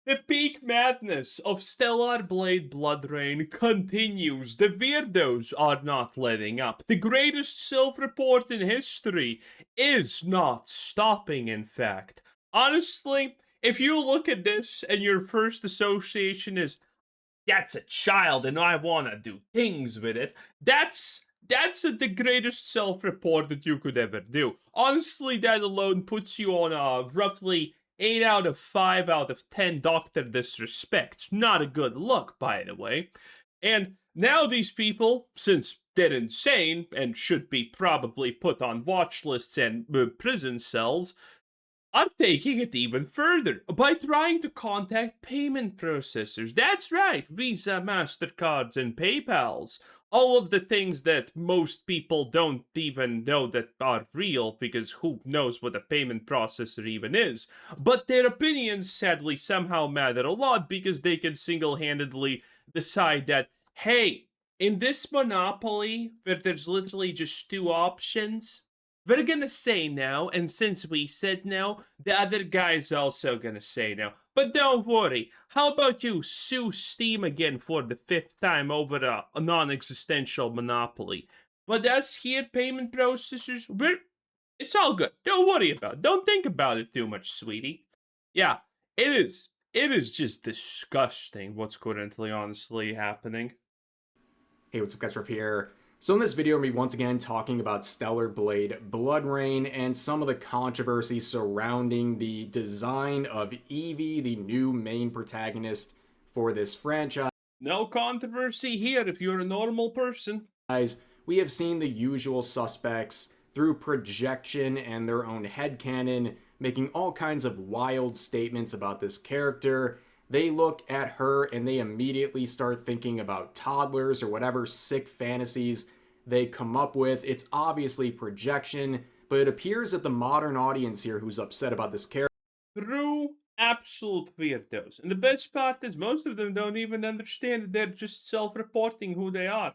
The peak madness of Stellar Blade Blood Rain continues. The weirdos are not letting up. The greatest self-report in history is not stopping, in fact. Honestly, if you look at this and your first association is, that's a child and I want to do things with it, that's the greatest self-report that you could ever do. Honestly, that alone puts you on a roughly 8 out of 5 out of 10 doctor disrespects. Not a good look, by the way. And now these people, since they're insane and should be probably put on watch lists and prison cells, are taking it even further by trying to contact payment processors. That's right, Visa, MasterCards, and PayPals. All of the things that most people don't even know that are real, because who knows what a payment processor even is. But their opinions sadly somehow matter a lot because they can single-handedly decide that, hey, in this monopoly where there's literally just two options, we're gonna say no, and since we said no, the other guy's also gonna say no. But don't worry, how about you sue Steam again for the 5th time over a non-existential monopoly? But us here, payment processors, it's all good. Don't worry about it. Don't think about it too much, sweetie. Yeah, it is. It is just disgusting what's currently honestly happening. Hey, what's up guys, Ruff here. So in this video, I'm going to be once again talking about Stellar Blade Blood Rain and some of the controversy surrounding the design of Eevee, the new main protagonist for this franchise. No controversy here if you're a normal person. We have seen the usual suspects through projection and their own headcanon making all kinds of wild statements about this character. They look at her and they immediately start thinking about toddlers or whatever sick fantasies they come up with. It's obviously projection, but it appears that the modern audience here who's upset about this character. True, absolute weirdos. And the best part is most of them don't even understand that they're just self-reporting who they are.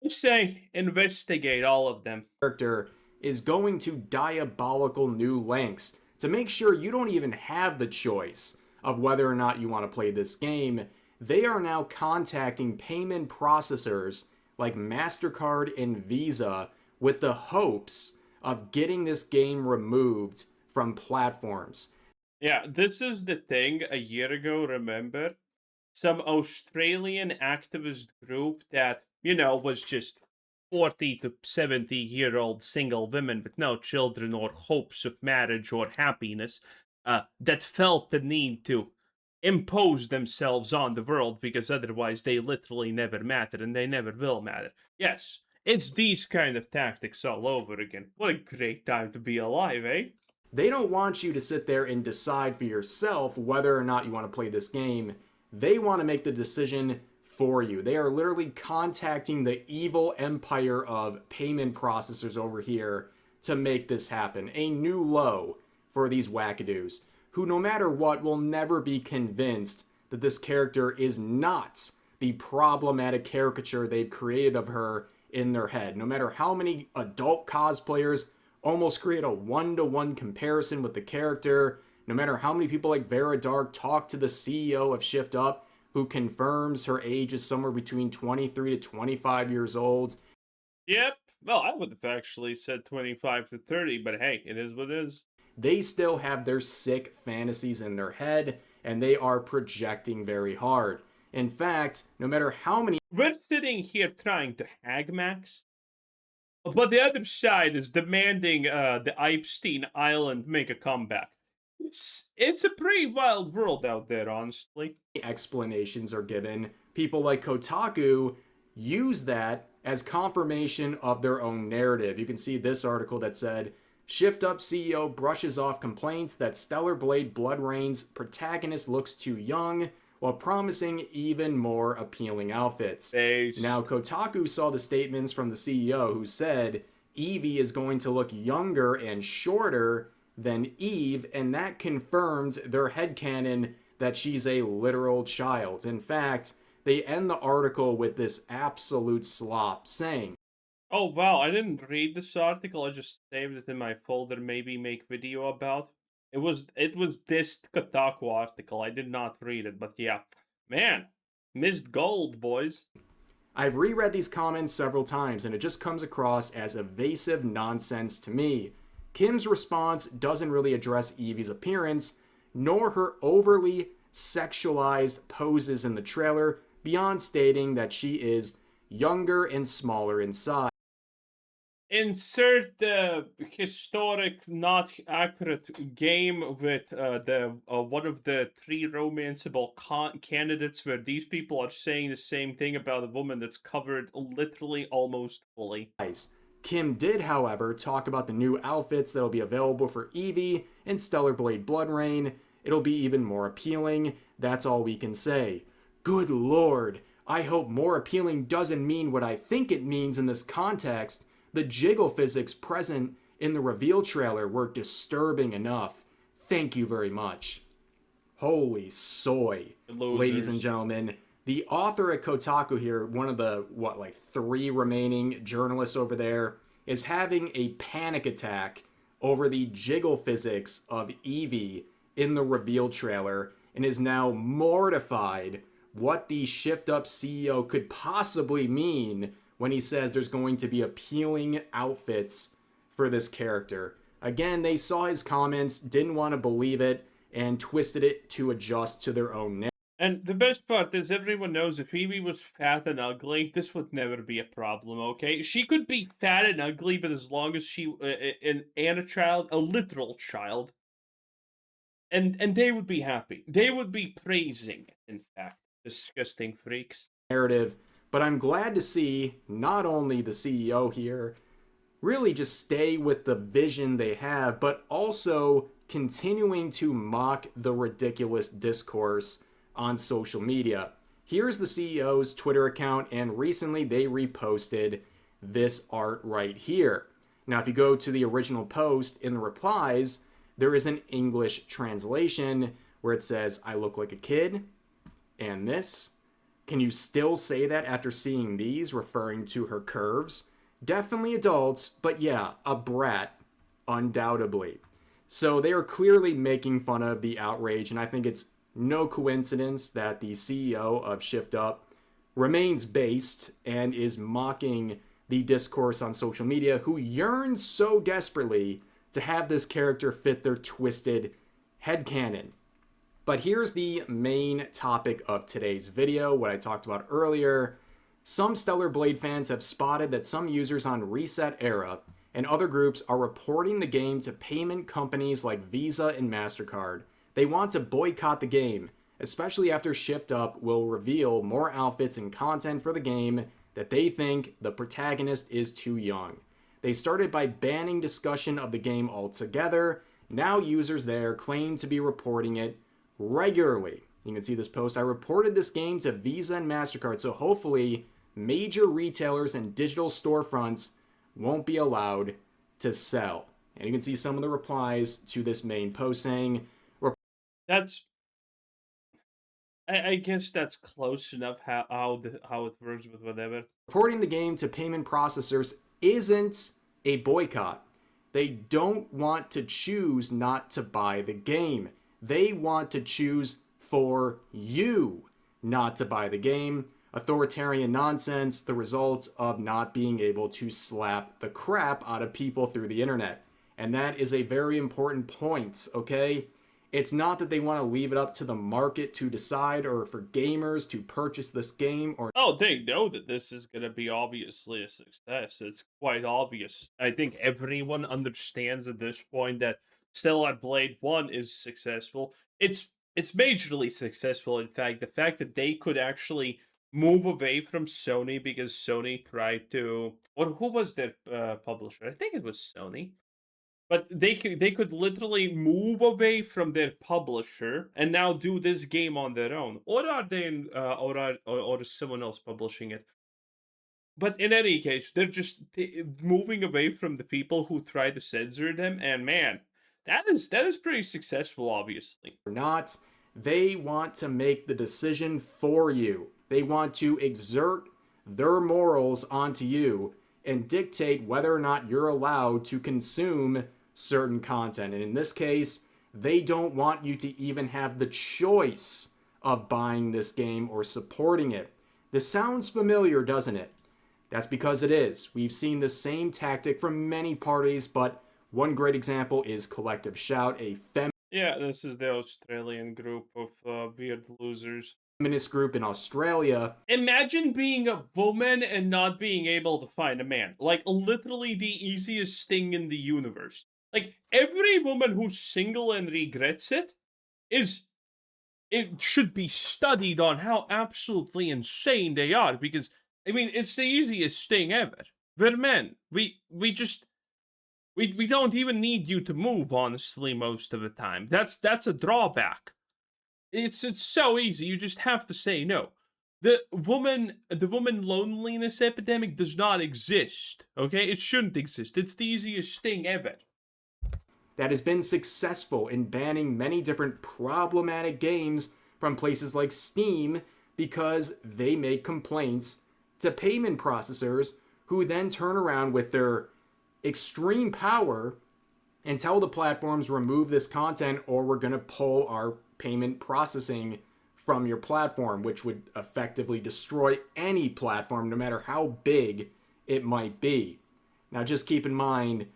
I say, investigate all of them. Character is going to diabolical new lengths to make sure you don't even have the choice of whether or not you want to play this game. They are now contacting payment processors like MasterCard and Visa with the hopes of getting this game removed from platforms. Yeah, this is the thing. A year ago, remember? Some Australian activist group that, was just 40 to 70-year-old single women with no children or hopes of marriage or happiness, that felt the need to impose themselves on the world because otherwise they literally never matter and they never will matter. Yes, it's these kind of tactics all over again. What a great time to be alive, eh? They don't want you to sit there and decide for yourself whether or not you want to play this game. They want to make the decision for you. They are literally contacting the evil empire of payment processors over here to make this happen. A new low for these wackadoos, who no matter what will never be convinced that this character is not the problematic caricature they've created of her in their head. No matter how many adult cosplayers almost create a one-to-one comparison with the character, no matter how many people like Vera Dark talk to the CEO of Shift Up, who confirms her age is somewhere between 23 to 25 years old. Yep. Well, I would have actually said 25 to 30, but hey, it is what it is. They still have their sick fantasies in their head, and they are projecting very hard. In fact, no matter how many... We're sitting here trying to hag max, but the other side is demanding the Epstein Island make a comeback. It's a pretty wild world out there, honestly. Explanations are given. People like Kotaku use that as confirmation of their own narrative. You can see this article that said, Shift Up CEO brushes off complaints that Stellar Blade Blood Rain's protagonist looks too young while promising even more appealing outfits. Now, Kotaku saw the statements from the CEO who said Eevee is going to look younger and shorter than Eve, and that confirmed their headcanon that she's a literal child. In fact, they end the article with this absolute slop, saying, oh wow, I didn't read this article, I just saved it in my folder, maybe make video about. It was this Kotaku article. I did not read it, but yeah, man, missed gold, boys. I've reread these comments several times and it just comes across as evasive nonsense to me. Kim's response doesn't really address Evie's appearance, nor her overly sexualized poses in the trailer, beyond stating that she is younger and smaller in size. Insert the historic, not accurate game with the one of the three romanceable candidates, where these people are saying the same thing about a woman that's covered literally almost fully. Kim did, however, talk about the new outfits that'll be available for Evie in Stellar Blade Blood Rain. It'll be even more appealing. That's all we can say. Good lord, I hope more appealing doesn't mean what I think it means in this context. The jiggle physics present in the reveal trailer were disturbing enough. Thank you very much. Holy soy, Losers. ladies and gentlemen. The author at Kotaku here, one of the, three remaining journalists over there, is having a panic attack over the jiggle physics of Evie in the reveal trailer and is now mortified what the Shift Up CEO could possibly mean when he says there's going to be appealing outfits for this character. Again, they saw his comments, didn't want to believe it, and twisted it to adjust to their own narrative. And the best part is everyone knows if Evie was fat and ugly, this would never be a problem, okay? She could be fat and ugly, but as long as she, and a child, a literal child, and they would be happy. They would be praising, in fact, disgusting freaks. But I'm glad to see not only the CEO here really just stay with the vision they have, but also continuing to mock the ridiculous discourse on social media. Here's the CEO's Twitter account, and recently they reposted this art right here. Now, if you go to the original post in the replies, there is an English translation where it says, "I look like a kid," and this. Can you still say that after seeing these, referring to her curves? Definitely adults, but yeah, a brat, undoubtedly. So they are clearly making fun of the outrage, and I think it's no coincidence that the CEO of Shift Up remains based and is mocking the discourse on social media, who yearns so desperately to have this character fit their twisted headcanon. But here's the main topic of today's video, what I talked about earlier. Some Stellar Blade fans have spotted that some users on Reset Era and other groups are reporting the game to payment companies like Visa and MasterCard. They want to boycott the game, especially after Shift Up will reveal more outfits and content for the game that they think the protagonist is too young. They started by banning discussion of the game altogether. Now users there claim to be reporting it regularly. You can see this post. I reported this game to Visa and MasterCard, so hopefully major retailers and digital storefronts won't be allowed to sell. And you can see some of the replies to this main post saying, I guess that's close enough how it works with whatever. Reporting the game to payment processors isn't a boycott. They don't want to choose not to buy the game. They want to choose for you not to buy the game. Authoritarian nonsense, the results of not being able to slap the crap out of people through the internet. And that is a very important point, okay? It's not that they want to leave it up to the market to decide or for gamers to purchase this game or... Oh, they know that this is going to be obviously a success. It's quite obvious. I think everyone understands at this point that Stellar Blade 1 is successful. It's majorly successful, in fact. The fact that they could actually move away from Sony because Sony tried to... Or who was their publisher? I think it was Sony. But they could literally move away from their publisher and now do this game on their own, or are they or is someone else publishing it? But in any case, they're just moving away from the people who try to censor them, and man, that is pretty successful, obviously. Not, they want to make the decision for you. They want to exert their morals onto you and dictate whether or not you're allowed to consume certain content. And in this case, They don't want you to even have the choice of buying this game or supporting it. This sounds familiar, doesn't it? That's because it is. We've seen the same tactic from many parties, but one great example is Collective Shout, a Yeah, this is the Australian group of weird losers. feminist group in Australia. Imagine being a woman and not being able to find a man. Like, literally the easiest thing in the universe. Like, every woman who's single and regrets it it should be studied on how absolutely insane they are, because, I mean, it's the easiest thing ever. We're men. We don't even need you to move, honestly, most of the time. That's a drawback. It's so easy. You just have to say no. The woman loneliness epidemic does not exist. Okay, it shouldn't exist. It's the easiest thing ever. That has been successful in banning many different problematic games from places like Steam because they make complaints to payment processors who then turn around with their extreme power and tell the platforms remove this content or we're going to pull our payment processing from your platform, which would effectively destroy any platform no matter how big it might be. Now just keep in mind,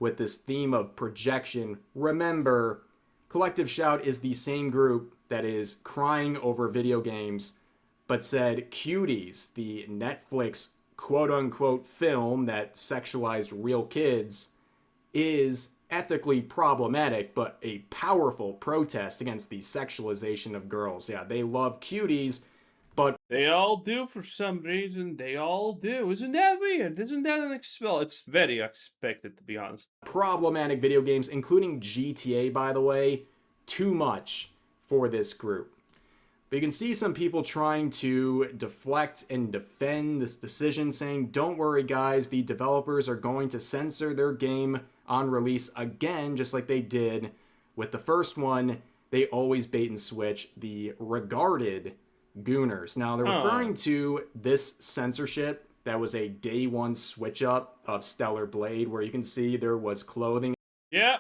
with this theme of projection, remember, Collective Shout is the same group that is crying over video games, but said Cuties, the Netflix quote-unquote film that sexualized real kids, is ethically problematic, but a powerful protest against the sexualization of girls. Yeah, they love Cuties, but they all do for some reason. They all do. Isn't that weird? Isn't that unexpected? It's very expected, to be honest. Problematic video games, including GTA, by the way, too much for this group. But you can see some people trying to deflect and defend this decision, saying, don't worry guys, the developers are going to censor their game on release again, just like they did with the first one. They always bait and switch the regarded Gooners. Now, they're referring to this censorship that was a day one switch up of Stellar Blade, where you can see there was clothing. Yeah,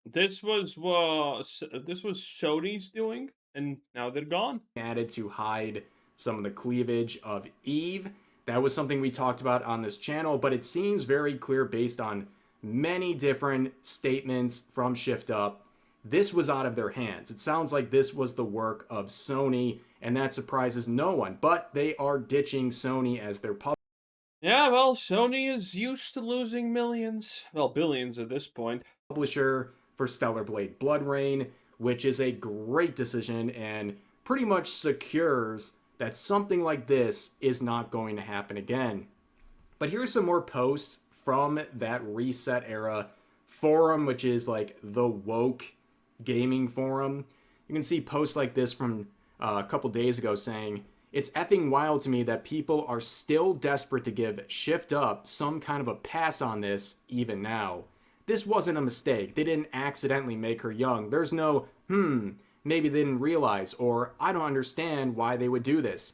this was Sony's doing, and now they're gone. Added to hide some of the cleavage of Eve. That was something we talked about on this channel, but it seems very clear based on many different statements from Shift Up. This was out of their hands. It sounds like this was the work of Sony, and that surprises no one. But they are ditching Sony as their publisher. Yeah, well, Sony is used to losing millions. Well, billions at this point. Publisher for Stellar Blade Blood Rain, which is a great decision and pretty much secures that something like this is not going to happen again. But here's some more posts from that Reset era forum, which is like the woke gaming forum. You can see posts like this from a couple days ago saying, it's effing wild to me that people are still desperate to give Shift Up some kind of a pass on this even now. This wasn't a mistake. They didn't accidentally make her young. There's no, maybe they didn't realize, or I don't understand why they would do this.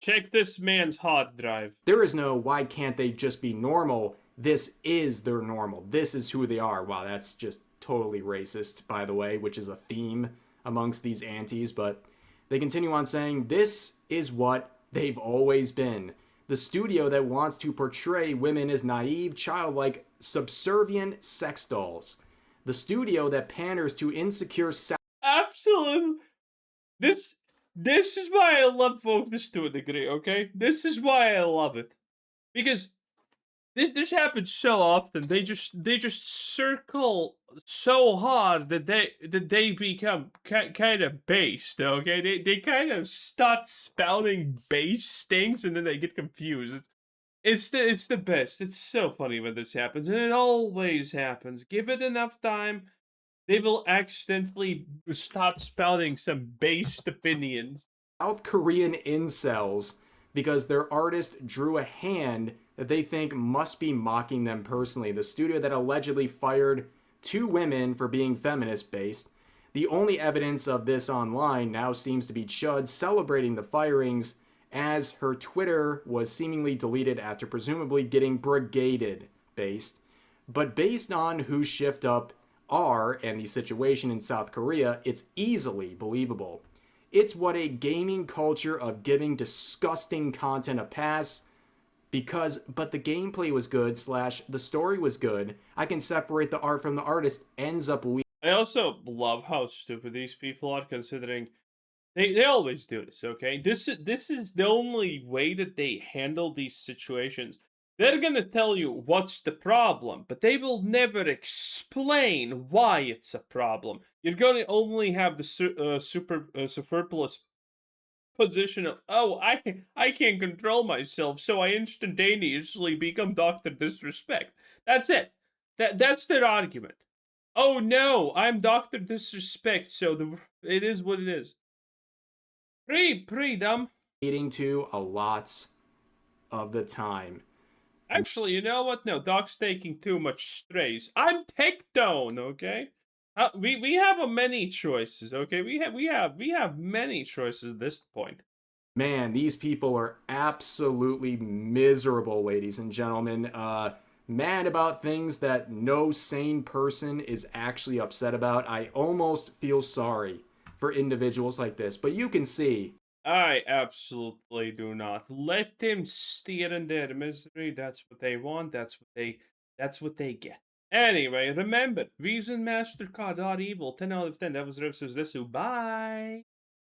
Check this man's hard drive. There is no, why can't they just be normal? This is their normal. This is who they are. Wow, that's just totally racist, by the way, which is a theme amongst these antis, but they continue on saying, this is what they've always been. The studio that wants to portray women as naive, childlike, subservient sex dolls. The studio that panders to insecure Absolutely. This is why I love Focus to a degree, okay? This is why I love it. Because this happens so often. They just circle so hard that they become kind of based. Okay, they kind of start spouting base things and then they get confused. It's the best. It's so funny when this happens, and it always happens. Give it enough time, they will accidentally start spouting some based opinions. South Korean incels because their artist drew a hand that they think must be mocking them personally. The studio that allegedly fired 2 women for being feminist-based. The only evidence of this online now seems to be Chud celebrating the firings as her Twitter was seemingly deleted after presumably getting brigaded based. But based on who Shift Up are and the situation in South Korea, it's easily believable. It's what a gaming culture of giving disgusting content a pass but the gameplay was good slash the story was good. I can separate the art from the artist ends up I also love how stupid these people are, considering they always do this. Okay, this is the only way that they handle these situations. They're gonna tell you what's the problem, but they will never explain why it's a problem. You're gonna only have the superfluous position of, oh, I can't control myself, so I instantaneously become Dr. Disrespect. That's it. That's their argument. Oh no, I'm Dr. Disrespect, so it is what it is. Pretty dumb. leading to a lot of the time. Actually, you know what? No, Doc's taking too much strays. I'm Tectone, okay? We have a many choices, okay? We have many choices at this point. Man, these people are absolutely miserable, ladies and gentlemen. Mad about things that no sane person is actually upset about. I almost feel sorry for individuals like this, but you can see. I absolutely do not. Let them steer in their misery. That's what they want. That's what they get. Anyway, remember, Visa and MasterCard are evil. 10 out of 10. That was Rip Says this. Bye.